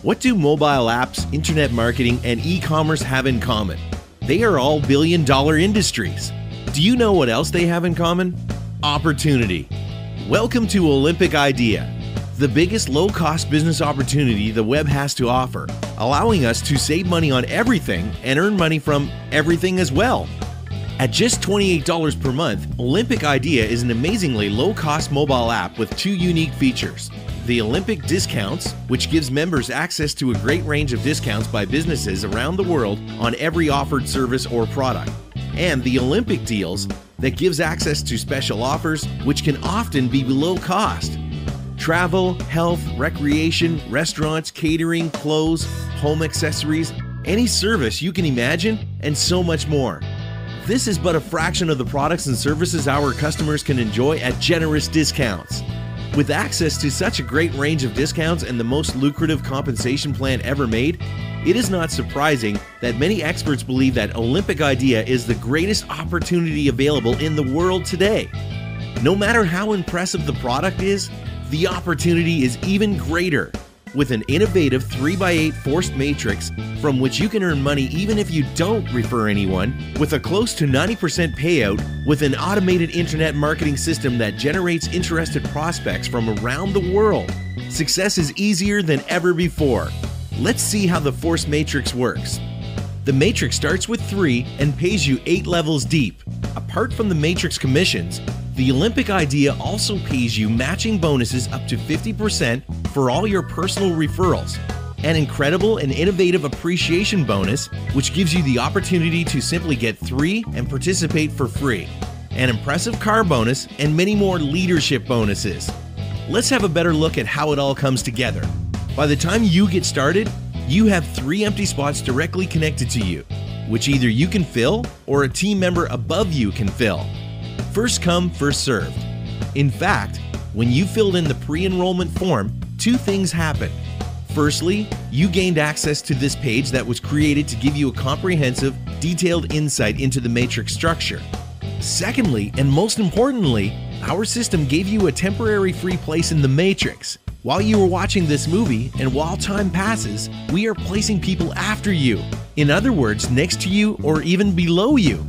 What do mobile apps, internet marketing, and e-commerce have in common? They are all billion-dollar industries. Do you know what else they have in common? Opportunity. Welcome to Olympic Idea, the biggest low-cost business opportunity the web has to offer, allowing us to save money on everything and earn money from everything as well. At just $28 per month, Olympic Idea is an amazingly low-cost mobile app with two unique features. The Olympic Discounts, which gives members access to a great range of discounts by businesses around the world on every offered service or product. And the Olympic Deals, that gives access to special offers, which can often be below cost. Travel, health, recreation, restaurants, catering, clothes, home accessories, any service you can imagine, and so much more. This is but a fraction of the products and services our customers can enjoy at generous discounts. With access to such a great range of discounts and the most lucrative compensation plan ever made, it is not surprising that many experts believe that Olympic Idea is the greatest opportunity available in the world today. No matter how impressive the product is, the opportunity is even greater. With an innovative 3x8 forced matrix from which you can earn money even if you don't refer anyone, with a close to 90% payout, with an automated internet marketing system that generates interested prospects from around the world. Success is easier than ever before. Let's see how the forced matrix works. The matrix starts with 3 and pays you 8 levels deep. Apart from the matrix commissions, the Olympic Idea also pays you matching bonuses up to 50% for all your personal referrals, an incredible and innovative appreciation bonus, which gives you the opportunity to simply get 3 and participate for free, an impressive car bonus, and many more leadership bonuses. Let's have a better look at how it all comes together. By the time you get started, you have 3 empty spots directly connected to you, which either you can fill or a team member above you can fill. First come, first served. In fact, when you filled in the pre-enrollment form, 2 things happened. Firstly, you gained access to this page that was created to give you a comprehensive, detailed insight into the matrix structure. Secondly, and most importantly, our system gave you a temporary free place in the matrix. While you were watching this movie, and while time passes, we are placing people after you. In other words, next to you or even below you.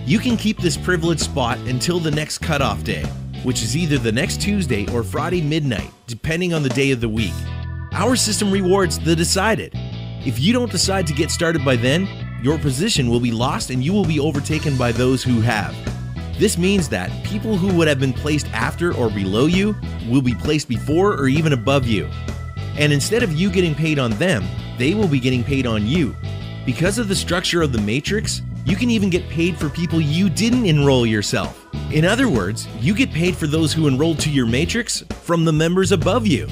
You can keep this privileged spot until the next cutoff day, which is either the next Tuesday or Friday midnight, depending on the day of the week. Our system rewards the decided. If you don't decide to get started by then, your position will be lost and you will be overtaken by those who have. This means that people who would have been placed after or below you will be placed before or even above you. And instead of you getting paid on them, they will be getting paid on you. Because of the structure of the matrix, you can even get paid for people you didn't enroll yourself. In other words, you get paid for those who enrolled to your matrix from the members above you.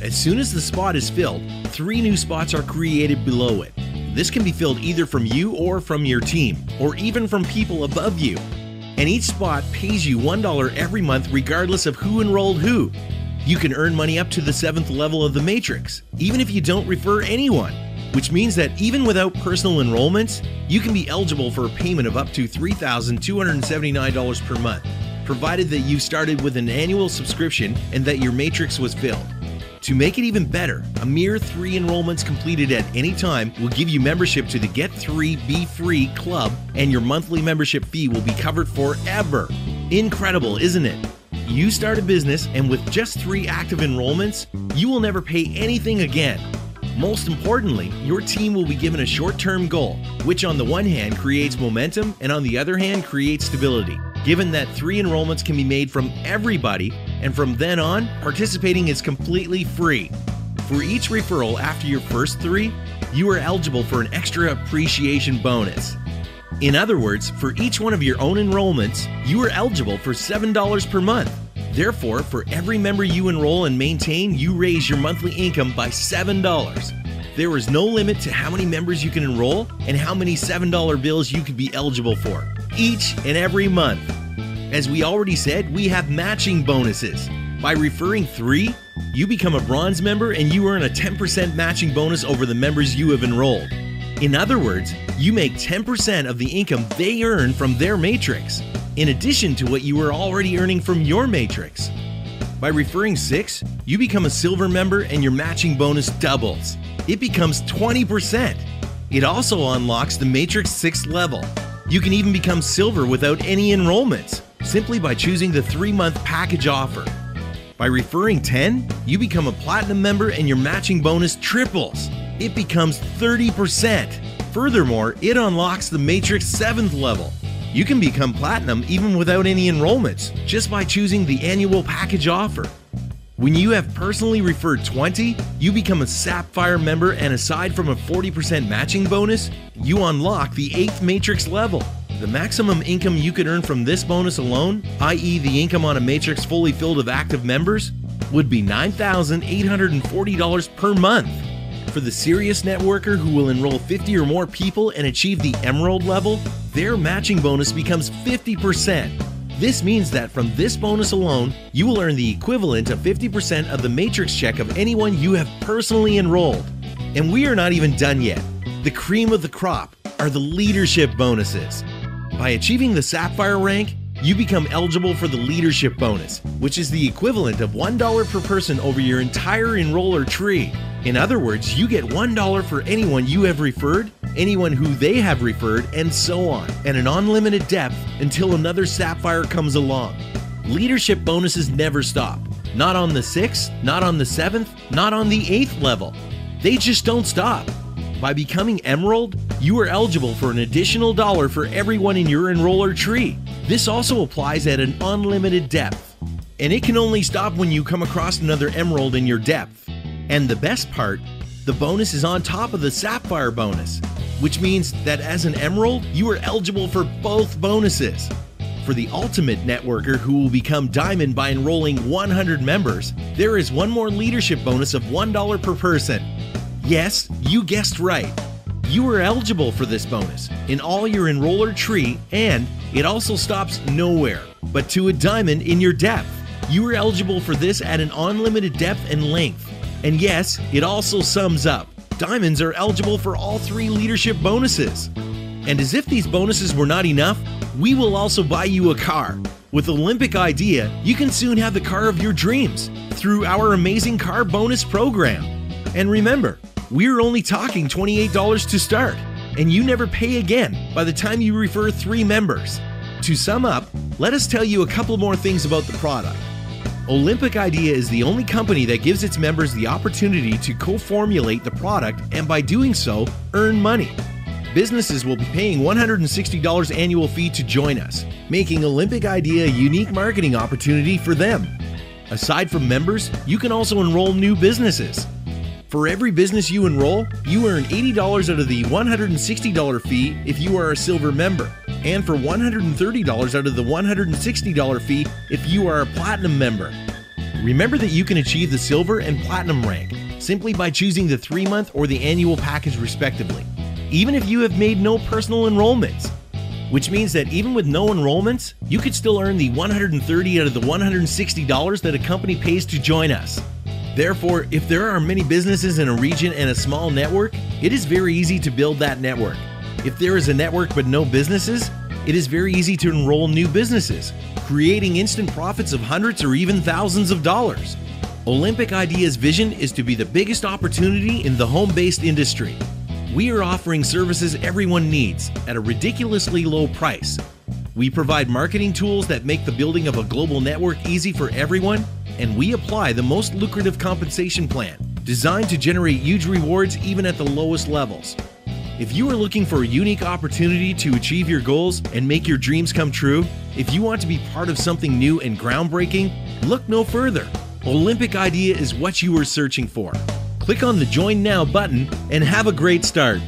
As soon as the spot is filled, 3 new spots are created below it. This can be filled either from you or from your team, or even from people above you. And each spot pays you $1 every month regardless of who enrolled who. You can earn money up to the 7th level of the matrix, even if you don't refer anyone. Which means that even without personal enrollments, you can be eligible for a payment of up to $3,279 per month, provided that you started with an annual subscription and that your matrix was filled. To make it even better, a mere 3 enrollments completed at any time will give you membership to the Get 3 Be Free Club, and your monthly membership fee will be covered forever. Incredible, isn't it? You start a business, and with just 3 active enrollments, you will never pay anything again. Most importantly, your team will be given a short-term goal, which on the one hand creates momentum and on the other hand creates stability, given that 3 enrollments can be made from everybody, and from then on, participating is completely free. For each referral after your first 3, you are eligible for an extra appreciation bonus. In other words, for each one of your own enrollments, you are eligible for $7 per month. Therefore, for every member you enroll and maintain, you raise your monthly income by $7. There is no limit to how many members you can enroll and how many $7 bills you could be eligible for, each and every month. As we already said, we have matching bonuses. By referring 3, you become a bronze member and you earn a 10% matching bonus over the members you have enrolled. In other words, you make 10% of the income they earn from their matrix, in addition to what you are already earning from your matrix. By referring 6, you become a silver member and your matching bonus doubles. It becomes 20%. It also unlocks the Matrix 6th level. You can even become silver without any enrollments, simply by choosing the 3-month package offer. By referring 10, you become a platinum member and your matching bonus triples. It becomes 30%. Furthermore, it unlocks the Matrix 7th level. You can become platinum even without any enrollments, just by choosing the annual package offer. When you have personally referred 20, you become a Sapphire member, and aside from a 40% matching bonus, you unlock the 8th Matrix level. The maximum income you could earn from this bonus alone, i.e. the income on a Matrix fully filled of active members, would be $9,840 per month. For the serious networker who will enroll 50 or more people and achieve the Emerald level, their matching bonus becomes 50%. This means that from this bonus alone, you will earn the equivalent of 50% of the Matrix check of anyone you have personally enrolled. And we are not even done yet. The cream of the crop are the leadership bonuses. By achieving the Sapphire rank, you become eligible for the leadership bonus, which is the equivalent of $1 per person over your entire enroller tree. In other words, you get $1 for anyone you have referred, anyone who they have referred, and so on, and an unlimited depth until another Sapphire comes along. Leadership bonuses never stop. Not on the 6th, not on the 7th, not on the 8th level. They just don't stop. By becoming Emerald, you are eligible for an additional $1 for everyone in your enroller tree. This also applies at an unlimited depth. And it can only stop when you come across another Emerald in your depth. And the best part, the bonus is on top of the Sapphire bonus, which means that as an Emerald, you are eligible for both bonuses. For the ultimate networker who will become Diamond by enrolling 100 members, there is one more leadership bonus of $1 per person. Yes, you guessed right. You are eligible for this bonus in all your enroller tree, and it also stops nowhere but to a Diamond in your depth. You are eligible for this at an unlimited depth and length. And yes, it also sums up. Diamonds are eligible for all 3 leadership bonuses. And as if these bonuses were not enough, we will also buy you a car. With Olympic Idea, you can soon have the car of your dreams through our amazing car bonus program. And remember, we're only talking $28 to start, and you never pay again by the time you refer 3 members. To sum up, let us tell you a couple more things about the product. Olympic Idea is the only company that gives its members the opportunity to co-formulate the product, and by doing so, earn money. Businesses will be paying $160 annual fee to join us, making Olympic Idea a unique marketing opportunity for them. Aside from members, you can also enroll new businesses. For every business you enroll, you earn $80 out of the $160 fee if you are a silver member, and for $130 out of the $160 fee if you are a platinum member. Remember that you can achieve the silver and platinum rank simply by choosing the 3-month or the annual package respectively, even if you have made no personal enrollments. Which means that even with no enrollments, you could still earn the $130 out of the $160 that a company pays to join us. Therefore, if there are many businesses in a region and a small network, it is very easy to build that network. If there is a network but no businesses, it is very easy to enroll new businesses, creating instant profits of hundreds or even thousands of dollars. Olympic Idea's vision is to be the biggest opportunity in the home-based industry. We are offering services everyone needs at a ridiculously low price. We provide marketing tools that make the building of a global network easy for everyone, and we apply the most lucrative compensation plan, designed to generate huge rewards even at the lowest levels. If you are looking for a unique opportunity to achieve your goals and make your dreams come true, if you want to be part of something new and groundbreaking, look no further. Olympic Idea is what you are searching for. Click on the Join Now button and have a great start.